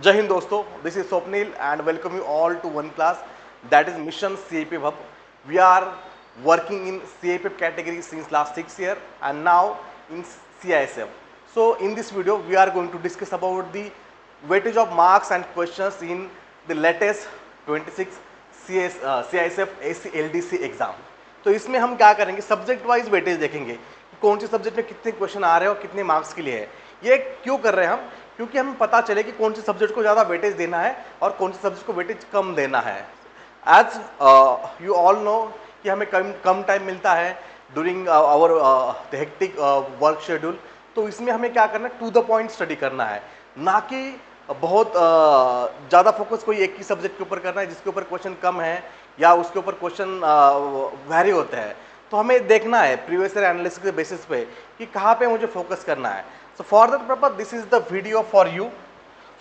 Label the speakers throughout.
Speaker 1: जय हिंद दोस्तों, this is Swapnil and welcome you all to one class that is Mission CAPF Hub. We are working in CAPF category since last 6 years and now in CISF. So in this video we are going to discuss about the weightage of marks and questions in the latest 26 CISF AC LDC exam. तो इसमें हम क्या करेंगे, subject wise weightage देखेंगे कि कौन से subject में कितने क्वेश्चन आ रहे हैं और कितने मार्क्स के लिए है. ये क्यों कर रहे हैं हम, क्योंकि हमें पता चले कि कौन से सब्जेक्ट को ज़्यादा वेटेज देना है और कौन से सब्जेक्ट को वेटेज कम देना है. एज यू ऑल नो कि हमें कम टाइम मिलता है during our hectic work schedule. तो इसमें हमें क्या करना है, टू द पॉइंट स्टडी करना है, ना कि बहुत ज़्यादा फोकस कोई एक ही सब्जेक्ट के ऊपर करना है जिसके ऊपर क्वेश्चन कम है या उसके ऊपर क्वेश्चन वैरी होते हैं. तो हमें देखना है प्रीवियस ईयर एनालिसिस के बेसिस पे कि कहाँ पे मुझे फोकस करना है. So for that purpose, this is the video for you.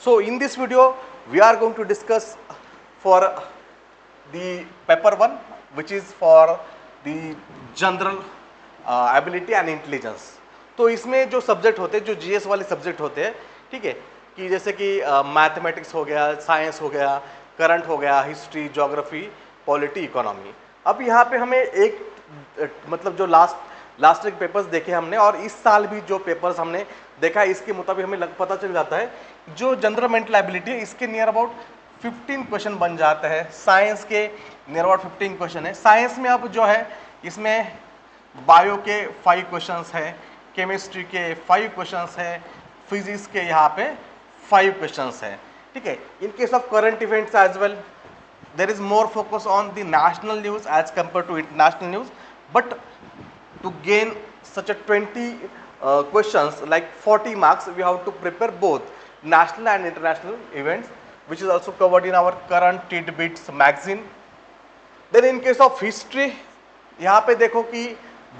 Speaker 1: So in this video, we are going to discuss for the paper 1, which is for the general ability and intelligence. तो इसमें जो subject होते हैं, जो GS वाले subject होते हैं, ठीक है, कि जैसे कि मैथमेटिक्स हो गया, साइंस हो गया, करंट हो गया, हिस्ट्री, ज्योग्राफी, पॉलिटी, इकोनॉमी. अब यहाँ पे हमें एक मतलब जो लास्ट एक पेपर्स देखे हमने और इस साल भी जो पेपर्स हमने देखा है इसके मुताबिक हमें पता चल जाता है जो जनरल मेंटल एबिलिटी है इसके नियर अबाउट 15 क्वेश्चन बन जाता है. साइंस के नियर अबाउट 15 क्वेश्चन है. साइंस में अब जो है इसमें बायो के 5 क्वेश्चंस है, केमिस्ट्री के 5 क्वेश्चंस है, फिजिक्स के यहाँ पे 5 क्वेश्चंस है. ठीक है. In case of current events as well there is more focus on the national news as compared to international news, but to gain such a 20 questions like 40 marks we have to prepare both national and international events, which is also covered in our current tidbits magazine. Then in case of history, यहाँ पे देखो कि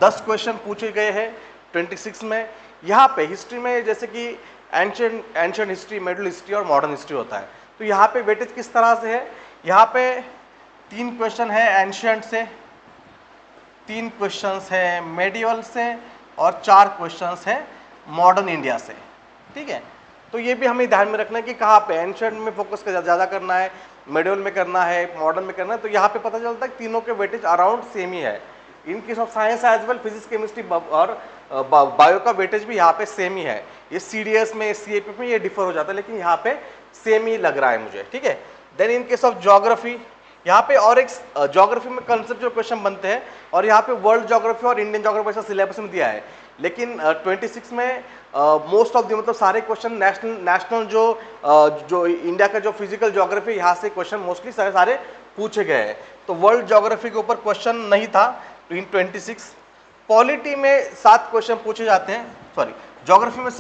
Speaker 1: 10 question पूछे गए हैं 26 में. यहाँ पे हिस्ट्री में जैसे कि एंशिएंट हिस्ट्री, मिडिल हिस्ट्री और मॉडर्न हिस्ट्री होता है. तो यहाँ पे वेटेज किस तरह से है, यहाँ पे 3 क्वेश्चन है एंशिएंट से, 3 क्वेश्चंस है मेडिवल से और 4 क्वेश्चंस है मॉडर्न इंडिया से. ठीक है. तो ये भी हमें ध्यान में रखना है कि कहाँ पे एंशिएंट में फोकस ज़्यादा करना है, मेडिवल में करना है, मॉडर्न में करना है. तो यहाँ पे पता चलता है कि तीनों के वेटेज अराउंड सेम ही है. In case of science as well physics, chemistry और बायो का वेटेज भी यहाँ पे सेम ही है. ये सीडीएस में, सीएपीएफ में ये डिफर हो जाता है, लेकिन यहाँ पे सेम ही लग रहा है मुझे. ठीक है. Then in case of geography, यहाँ पे और एक ज्योग्राफी में कंसेप्चुअल क्वेश्चन बनते हैं और यहाँ पे वर्ल्ड ज्योग्राफी और इंडियन ज्योग्राफी ऐसा सिलेबस में दिया है. लेकिन 26 में मोस्ट ऑफ द मतलब सारे क्वेश्चन नेशनल जो इंडिया का जो फिजिकल ज्योग्राफी यहाँ से क्वेश्चन मोस्टली सारे पूछे गए हैं. तो वर्ल्ड ज्योग्राफी के ऊपर क्वेश्चन नहीं था इन 26. पॉलिटी में 7 क्वेश्चन पूछे जाते हैं, सॉरी ज्योग्राफी में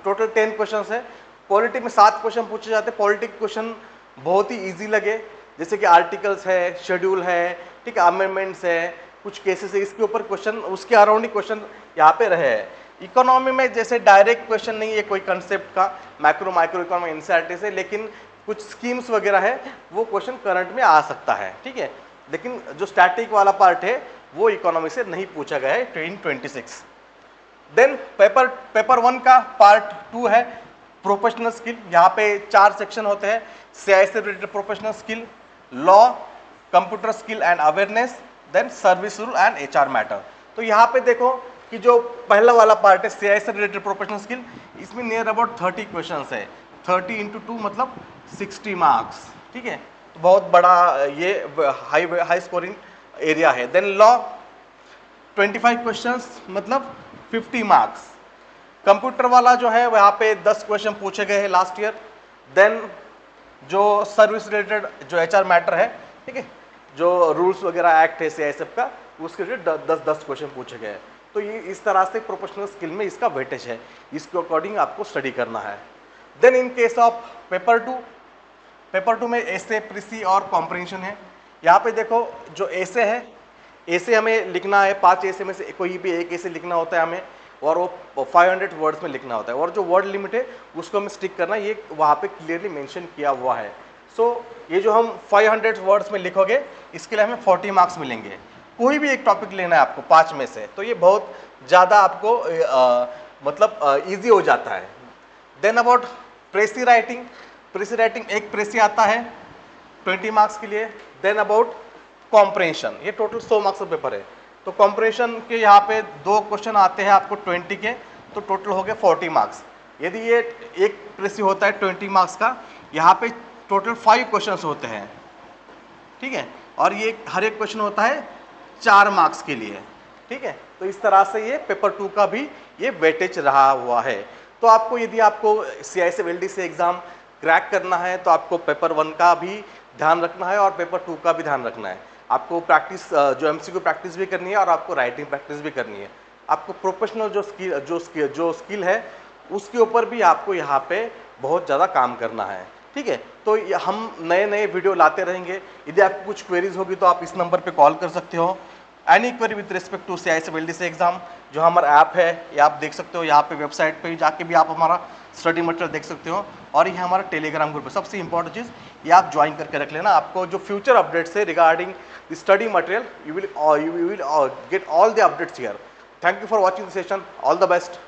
Speaker 1: टोटल 10 क्वेश्चन है, पॉलिटी में 7 क्वेश्चन पूछे जाते हैं. पॉलिटी के क्वेश्चन बहुत ही ईजी लगे, जैसे कि आर्टिकल्स है, शेड्यूल है, ठीक है, अमेंडमेंट्स है, कुछ केसेस है, इसके ऊपर क्वेश्चन, उसके अराउंड ही क्वेश्चन यहाँ पे रहे हैं. इकोनॉमी में जैसे डायरेक्ट क्वेश्चन नहीं है कोई कंसेप्ट का, माइक्रो इकोनॉमी एनसीईआरटी से, लेकिन कुछ स्कीम्स वगैरह है वो क्वेश्चन करंट में आ सकता है. ठीक है. लेकिन जो स्टैटिक वाला पार्ट है वो इकोनॉमी से नहीं पूछा गया है इन 26. देन पेपर 1 का पार्ट 2 है प्रोफेशनल स्किल. यहाँ पे 4 सेक्शन होते हैं. CISF related professional skill, law, computer skill and awareness, then service rule and HR matter. तो यहाँ पे देखो कि जो पहला वाला पार्ट है सीआईएसएफ रिलेटेड प्रोफेशनल स्किल, इसमें नियर अबाउट 30 क्वेश्चन है. 30 × 2 मतलब 60 मार्क्स. ठीक है. तो बहुत बड़ा ये हाई स्कोरिंग एरिया है. देन लॉ 25 क्वेश्चन मतलब 50 मार्क्स. कंप्यूटर वाला जो है वहाँ पे 10 क्वेश्चन पूछे गए हैं लास्ट ईयर. देन जो सर्विस रिलेटेड जो एचआर मैटर है, ठीक है, जो रूल्स वगैरह एक्ट है सीआईएसएफ का, उसके रिलेटेड 10 क्वेश्चन पूछे गए हैं. तो ये इस तरह से प्रोफेशनल स्किल में इसका वेटेज है, इसके अकॉर्डिंग आपको स्टडी करना है. Then in case of paper 2 में एसे, प्रीसी और कॉम्प्रिहेंशन है. यहाँ पे देखो जो एसे है, एसे हमें लिखना है, 5 एसे में से कोई भी एक एसे लिखना होता है हमें, और वो 500 वर्ड्स में लिखना होता है, और जो वर्ड लिमिट है उसको हमें स्टिक करना, ये वहाँ पे क्लियरली मेंशन किया हुआ है. सो ये जो हम 500 वर्ड्स में लिखोगे इसके लिए हमें 40 मार्क्स मिलेंगे. कोई भी एक टॉपिक लेना है आपको 5 में से, तो ये बहुत ज़्यादा आपको मतलब ईजी हो जाता है. Then about precis writing, precis writing एक प्रेसी आता है 20 मार्क्स के लिए। देन अबाउट कॉम्प्रहेंशन, ये टोटल 100 मार्क्स का पेपर है। तो कॉम्प्रहेंशन के यहाँ पे 2 क्वेश्चन आते हैं आपको 20 के, तो टोटल हो गए 40 मार्क्स। यदि ये एक प्रेसी होता है 20 मार्क्स का, यहाँ पे टोटल 5 क्वेश्चन होते हैं, ठीक है, और ये हर एक क्वेश्चन होता है 4 मार्क्स के लिए, ठीक है। तो इस तरह से ये पेपर 2 का भी ये वेटेज रहा हुआ है। तो आपको यदि आपको CISF LDC एग्जाम क्रैक करना है तो आपको पेपर 1 का भी ध्यान रखना है और पेपर 2 का भी ध्यान रखना है। आपको प्रैक्टिस जो MCQ प्रैक्टिस भी करनी है और आपको राइटिंग प्रैक्टिस भी करनी है। आपको प्रोफेशनल जो स्किल है उसके ऊपर भी आपको यहाँ पे बहुत ज़्यादा काम करना है, ठीक है। तो हम नए नए वीडियो लाते रहेंगे। यदि आपको कुछ क्वेरीज होगी तो आप इस नंबर पे कॉल कर सकते हो। Any query with respect to CISF LDC exam, जो हमारा ऐप है ये आप देख सकते हो। यहाँ पे वेबसाइट पे जाके भी आप हमारा स्टडी मटेरियल देख सकते हो, और ये हमारा टेलीग्राम ग्रुप है। सबसे इंपॉर्टेंट चीज़ ये आप ज्वाइन करके रख लेना। आपको जो फ्यूचर अपडेट्स है regarding the study material, you will get all the updates here. Thank you for watching the session. All the best.